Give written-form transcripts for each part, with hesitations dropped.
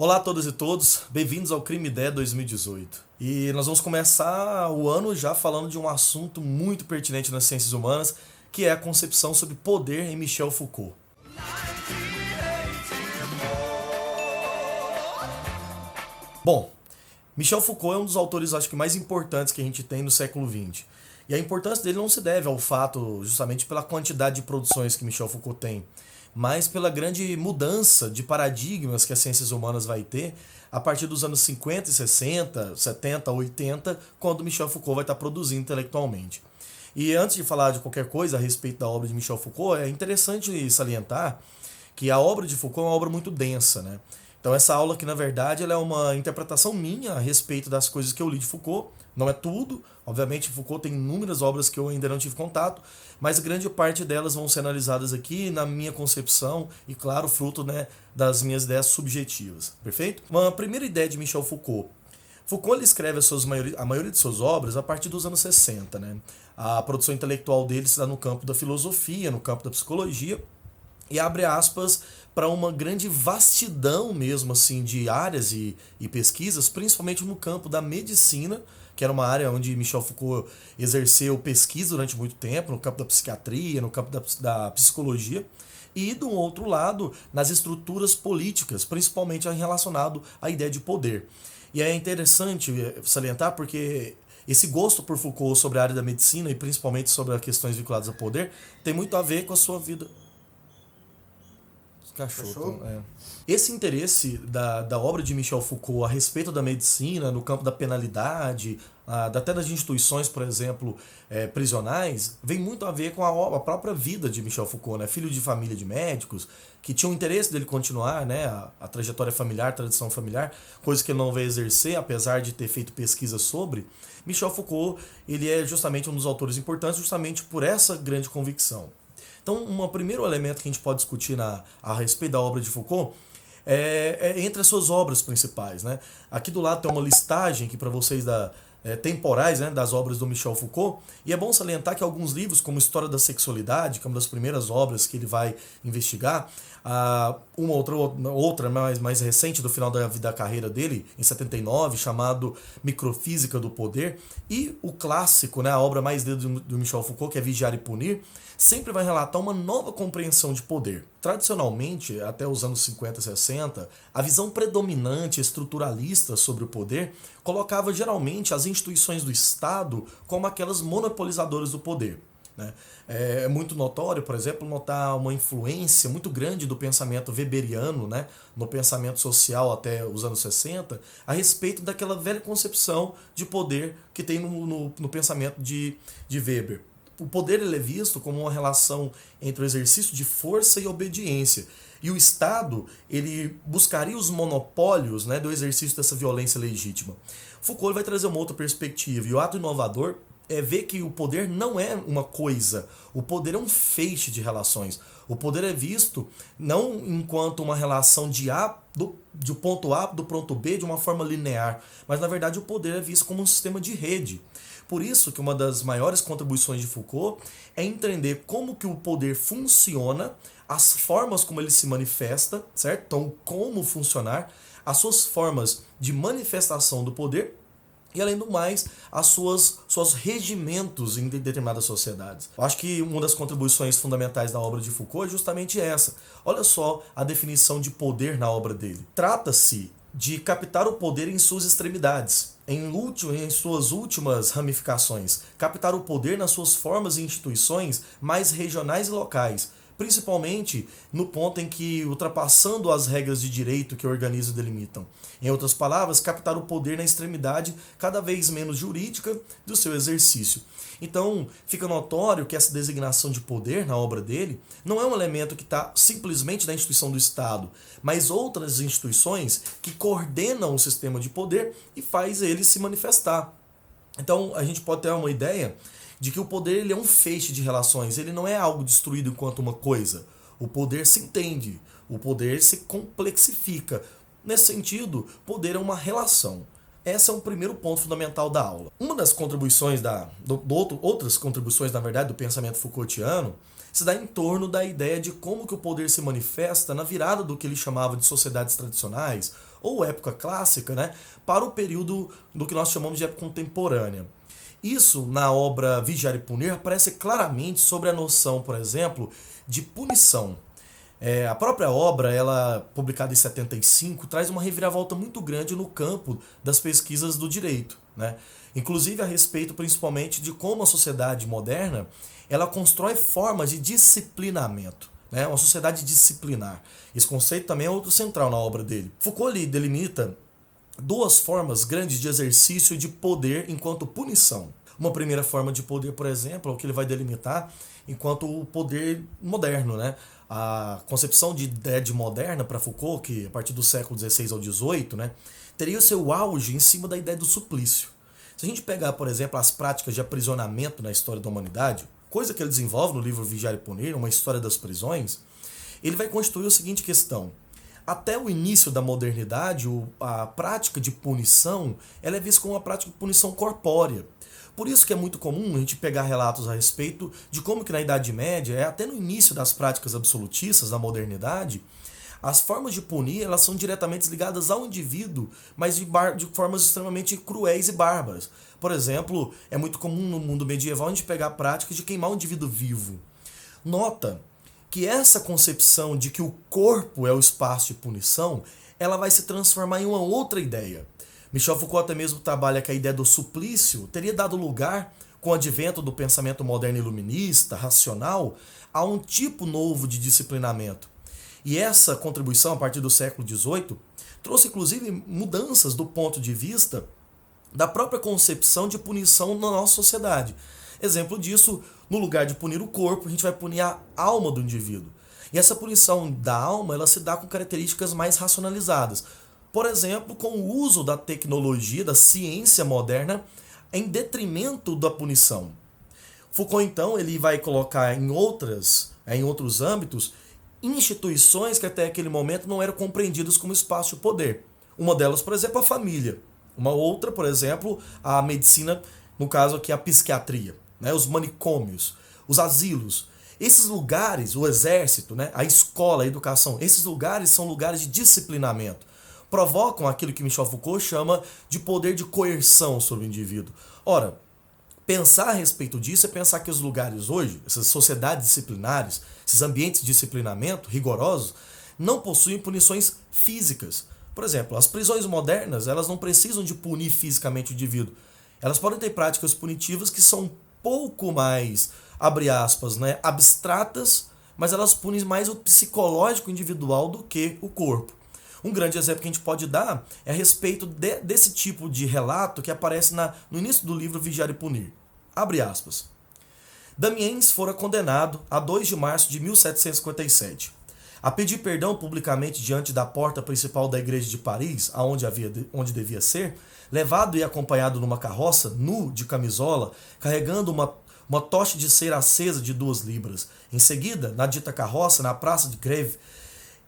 Olá a todas e todos, bem-vindos ao Crime Ideia 2018. E nós vamos começar o ano já falando de um assunto muito pertinente nas ciências humanas, que é a concepção sobre poder em Michel Foucault. Bom, Michel Foucault é um dos autores, acho que mais importantes que a gente tem no século XX. E a importância dele não se deve ao fato, justamente pela quantidade de produções que Michel Foucault tem, mas pela grande mudança de paradigmas que as ciências humanas vai ter a partir dos anos 50 e 60, 70, 80, quando Michel Foucault vai estar produzindo intelectualmente. E antes de falar de qualquer coisa a respeito da obra de Michel Foucault, é interessante salientar que a obra de Foucault é uma obra muito densa, né? Então essa aula aqui, na verdade, ela é uma interpretação minha a respeito das coisas que eu li de Foucault. Não é tudo, obviamente Foucault tem inúmeras obras que eu ainda não tive contato, mas grande parte delas vão ser analisadas aqui na minha concepção e, claro, fruto, né, das minhas ideias subjetivas, perfeito? Uma primeira ideia de Michel Foucault. Foucault ele escreve a maioria de suas obras a partir dos anos 60, né? A produção intelectual dele está no campo da filosofia, no campo da psicologia, e abre aspas para uma grande vastidão mesmo assim de áreas e pesquisas, principalmente no campo da medicina, que era uma área onde Michel Foucault exerceu pesquisa durante muito tempo, no campo da psiquiatria, no campo da psicologia, e do outro lado, nas estruturas políticas, principalmente relacionado à ideia de poder. E é interessante salientar porque esse gosto por Foucault sobre a área da medicina e principalmente sobre as questões vinculadas ao poder tem muito a ver com a sua vida. Cachorro. Cachorro? É. Esse interesse da obra de Michel Foucault a respeito da medicina, no campo da penalidade, até das instituições, por exemplo, prisionais, vem muito a ver com a própria vida de Michel Foucault, né? Filho de família de médicos, que tinha o interesse dele continuar, né, a trajetória familiar, a tradição familiar, coisa que ele não veio exercer, apesar de ter feito pesquisa sobre. Michel Foucault ele é justamente um dos autores importantes, justamente por essa grande convicção. Então, um primeiro elemento que a gente pode discutir a respeito da obra de Foucault é entre as suas obras principais. Né? Aqui do lado tem uma listagem aqui para vocês temporais, né, das obras do Michel Foucault, e é bom salientar que alguns livros, como História da Sexualidade, que é uma das primeiras obras que ele vai investigar, uma outra mais recente, do final da carreira dele, em 79, chamado Microfísica do Poder, e o clássico, né, a obra mais dele do Michel Foucault, que é Vigiar e Punir, sempre vai relatar uma nova compreensão de poder. Tradicionalmente, até os anos 50 e 60, a visão predominante estruturalista sobre o poder colocava geralmente as instituições do Estado como aquelas monopolizadoras do poder. Né? É muito notório, por exemplo, notar uma influência muito grande do pensamento weberiano, né, no pensamento social até os anos 60, a respeito daquela velha concepção de poder que tem no pensamento de Weber. O poder ele é visto como uma relação entre o exercício de força e obediência. E o Estado ele buscaria os monopólios, né, do exercício dessa violência legítima. Foucault vai trazer uma outra perspectiva. E o ato inovador é ver que o poder não é uma coisa. O poder é um feixe de relações. O poder é visto não enquanto uma relação de ponto A do ponto B de uma forma linear, mas na verdade o poder é visto como um sistema de rede. Por isso que uma das maiores contribuições de Foucault é entender como que o poder funciona, as formas como ele se manifesta, certo? Então, como funcionar, as suas formas de manifestação do poder e, além do mais, as suas regimentos em determinadas sociedades. Eu acho que uma das contribuições fundamentais da obra de Foucault é justamente essa. Olha só a definição de poder na obra dele. Trata-se de captar o poder em suas extremidades, em suas últimas ramificações, captar o poder nas suas formas e instituições mais regionais e locais, principalmente no ponto em que ultrapassando as regras de direito que organizam e delimitam. Em outras palavras, captar o poder na extremidade cada vez menos jurídica do seu exercício. Então, fica notório que essa designação de poder na obra dele não é um elemento que está simplesmente na instituição do Estado, mas outras instituições que coordenam o sistema de poder e faz ele se manifestar. Então, a gente pode ter uma ideia de que o poder ele é um feixe de relações, ele não é algo destruído enquanto uma coisa. O poder se entende, o poder se complexifica. Nesse sentido, poder é uma relação. Esse é um primeiro ponto fundamental da aula. Uma das contribuições, outras contribuições, na verdade, do pensamento Foucaultiano, se dá em torno da ideia de como que o poder se manifesta na virada do que ele chamava de sociedades tradicionais, ou época clássica, né, para o período do que nós chamamos de época contemporânea. Isso, na obra Vigiar e Punir, aparece claramente sobre a noção, por exemplo, de punição. A própria obra, ela publicada em 75, traz uma reviravolta muito grande no campo das pesquisas do direito, né? Inclusive a respeito principalmente de como a sociedade moderna ela constrói formas de disciplinamento, né? Uma sociedade disciplinar. Esse conceito também é outro central na obra dele. Foucault ele delimita duas formas grandes de exercício de poder enquanto punição. Uma primeira forma de poder, por exemplo, é o que ele vai delimitar enquanto o poder moderno, né? A concepção de idade moderna para Foucault, que a partir do século XVI ao XVIII, né, teria o seu auge em cima da ideia do suplício. Se a gente pegar, por exemplo, as práticas de aprisionamento na história da humanidade, coisa que ele desenvolve no livro Vigiar e Punir, uma história das prisões, ele vai constituir a seguinte questão. Até o início da modernidade, a prática de punição ela é vista como uma prática de punição corpórea. Por isso que é muito comum a gente pegar relatos a respeito de como que na Idade Média, até no início das práticas absolutistas da modernidade, as formas de punir elas são diretamente ligadas ao indivíduo, mas de formas extremamente cruéis e bárbaras. Por exemplo, é muito comum no mundo medieval a gente pegar a prática de queimar um indivíduo vivo. Nota que essa concepção de que o corpo é o espaço de punição, ela vai se transformar em uma outra ideia. Michel Foucault até mesmo trabalha que a ideia do suplício teria dado lugar, com o advento do pensamento moderno iluminista, racional, a um tipo novo de disciplinamento. E essa contribuição, a partir do século XVIII, trouxe inclusive mudanças do ponto de vista da própria concepção de punição na nossa sociedade. Exemplo disso, no lugar de punir o corpo, a gente vai punir a alma do indivíduo. E essa punição da alma ela se dá com características mais racionalizadas. Por exemplo, com o uso da tecnologia, da ciência moderna, em detrimento da punição. Foucault, então, ele vai colocar em outros âmbitos instituições que até aquele momento não eram compreendidas como espaço de poder. Uma delas, por exemplo, a família. Uma outra, por exemplo, a medicina, no caso aqui a psiquiatria, né? Os manicômios, os asilos. Esses lugares, o exército, né? A escola, a educação, esses lugares são lugares de disciplinamento. Provocam aquilo que Michel Foucault chama de poder de coerção sobre o indivíduo. Ora, pensar a respeito disso é pensar que os lugares hoje, essas sociedades disciplinares, esses ambientes de disciplinamento rigorosos, não possuem punições físicas. Por exemplo, as prisões modernas, elas não precisam de punir fisicamente o indivíduo. Elas podem ter práticas punitivas que são um pouco mais, abre aspas, né, abstratas, mas elas punem mais o psicológico individual do que o corpo. Um grande exemplo que a gente pode dar é a respeito desse tipo de relato que aparece no início do livro Vigiar e Punir. Abre aspas. Damiens fora condenado a 2 de março de 1757 a pedir perdão publicamente diante da porta principal da igreja de Paris, onde devia ser, levado e acompanhado numa carroça, nu, de camisola, carregando uma tocha de cera acesa de 2 libras. Em seguida, na dita carroça, na praça de Greve,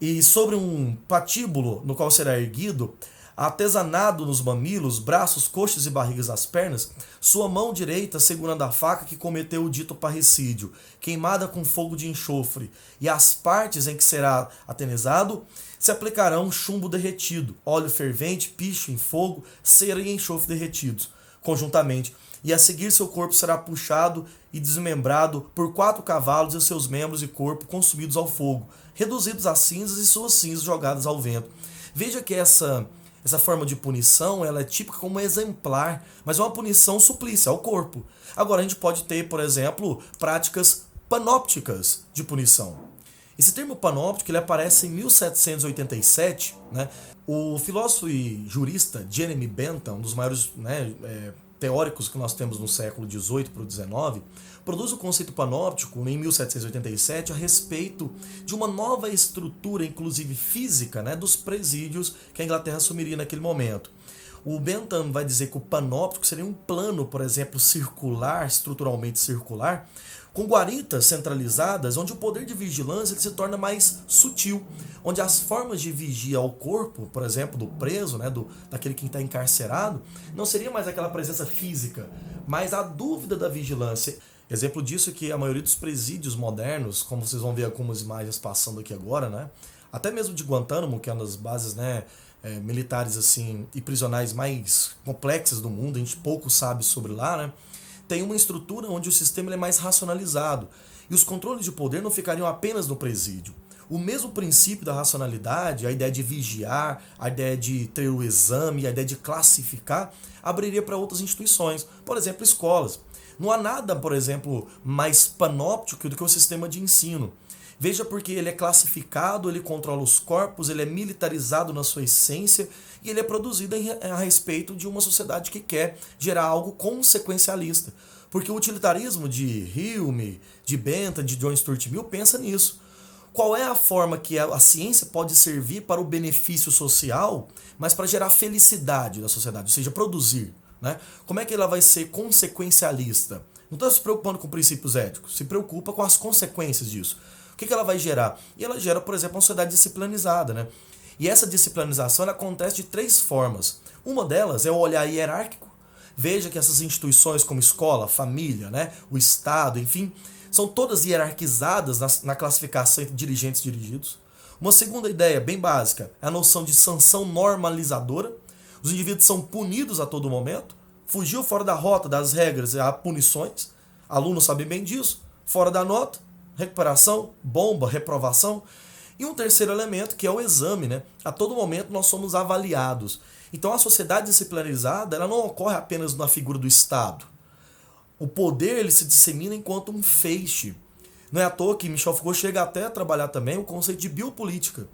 e sobre um patíbulo no qual será erguido, artesanado nos mamilos, braços, coxas e barrigas das pernas, sua mão direita segurando a faca que cometeu o dito parricídio, queimada com fogo de enxofre, e as partes em que será atenizado se aplicarão chumbo derretido, óleo fervente, picho em fogo, cera e enxofre derretidos, conjuntamente, e a seguir seu corpo será puxado e desmembrado por 4 cavalos e seus membros e corpo consumidos ao fogo, reduzidos a cinzas e suas cinzas jogadas ao vento. Veja que essa forma de punição ela é típica como exemplar, mas é uma punição suplícia ao corpo. Agora a gente pode ter, por exemplo, práticas panópticas de punição. Esse termo panóptico ele aparece em 1787, né? O filósofo e jurista Jeremy Bentham, um dos maiores teóricos que nós temos no século XVIII para o XIX, produz o conceito panóptico em 1787 a respeito de uma nova estrutura, inclusive física, né, dos presídios que a Inglaterra assumiria naquele momento. O Bentham vai dizer que o panóptico seria um plano, por exemplo, circular, estruturalmente circular, com guaritas centralizadas, onde o poder de vigilância ele se torna mais sutil, onde as formas de vigia ao corpo, por exemplo, do preso, né, daquele que está encarcerado, não seria mais aquela presença física, mas a dúvida da vigilância. Exemplo disso é que a maioria dos presídios modernos, como vocês vão ver algumas imagens passando aqui agora, né, até mesmo de Guantánamo, que é uma das bases, né, militares assim e prisionais mais complexas do mundo, a gente pouco sabe sobre lá, né? Tem uma estrutura onde o sistema ele é mais racionalizado e os controles de poder não ficariam apenas no presídio. O mesmo princípio da racionalidade, a ideia de vigiar, a ideia de ter o exame, a ideia de classificar, abriria para outras instituições, por exemplo, escolas. Não há nada, por exemplo, mais panóptico do que o sistema de ensino. Veja porque ele é classificado, ele controla os corpos, ele é militarizado na sua essência e ele é produzido a respeito de uma sociedade que quer gerar algo consequencialista. Porque o utilitarismo de Hume, de Bentham, de John Stuart Mill pensa nisso. Qual é a forma que a ciência pode servir para o benefício social, mas para gerar felicidade da sociedade, ou seja, produzir? Né? Como é que ela vai ser consequencialista? Não está se preocupando com princípios éticos, se preocupa com as consequências disso. O que ela vai gerar? E ela gera, por exemplo, uma sociedade disciplinizada. Né? E essa disciplinização ela acontece de três formas. Uma delas é o olhar hierárquico. Veja que essas instituições como escola, família, né, o Estado, enfim, são todas hierarquizadas na classificação entre dirigentes e dirigidos. Uma segunda ideia, bem básica, é a noção de sanção normalizadora. Os indivíduos são punidos a todo momento. Fugiu fora da rota das regras, há punições. Alunos sabem bem disso. Fora da nota, recuperação, bomba, reprovação. E um terceiro elemento, que é o exame. Né? A todo momento nós somos avaliados. Então a sociedade disciplinarizada ela não ocorre apenas na figura do Estado. O poder ele se dissemina enquanto um feixe. Não é à toa que Michel Foucault chega até a trabalhar também o conceito de biopolítica.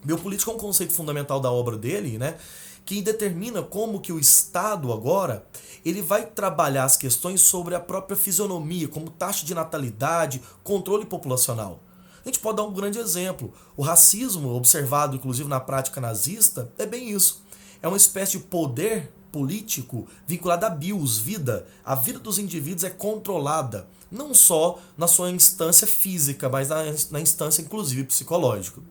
Biopolítica é um conceito fundamental da obra dele, né, que determina como que o Estado agora ele vai trabalhar as questões sobre a própria fisionomia, como taxa de natalidade, controle populacional. A gente pode dar um grande exemplo. O racismo, observado inclusive na prática nazista, é bem isso. É uma espécie de poder político vinculado a bios, vida. A vida dos indivíduos é controlada, não só na sua instância física, mas na instância inclusive psicológica.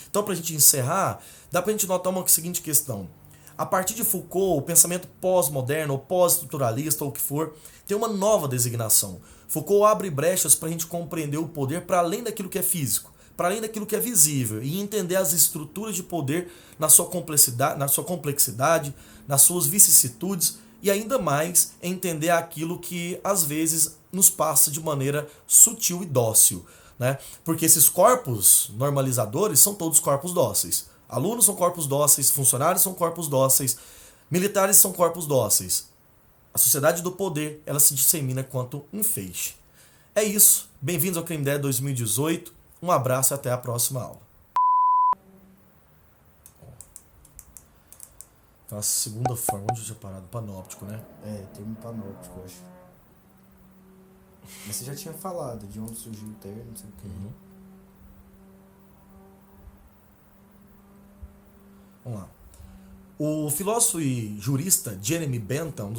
Então, para a gente encerrar, dá para a gente notar uma seguinte questão. A partir de Foucault, o pensamento pós-moderno ou pós-estruturalista ou o que for, tem uma nova designação. Foucault abre brechas para a gente compreender o poder para além daquilo que é físico, para além daquilo que é visível e entender as estruturas de poder na sua complexidade, nas suas vicissitudes e ainda mais entender aquilo que às vezes nos passa de maneira sutil e dócil. Né? Porque esses corpos normalizadores são todos corpos dóceis. Alunos são corpos dóceis, funcionários são corpos dóceis, militares são corpos dóceis. A sociedade do poder ela se dissemina quanto um feixe. É isso. Bem-vindos ao Crime Ideia 2018. Um abraço e até a próxima aula. A segunda forma, onde eu tinha parado? Panóptico, né? É, termo panóptico, eu acho. Mas você já tinha falado de onde surgiu o termo, não sei o quê. Vamos lá. O filósofo e jurista Jeremy Bentham,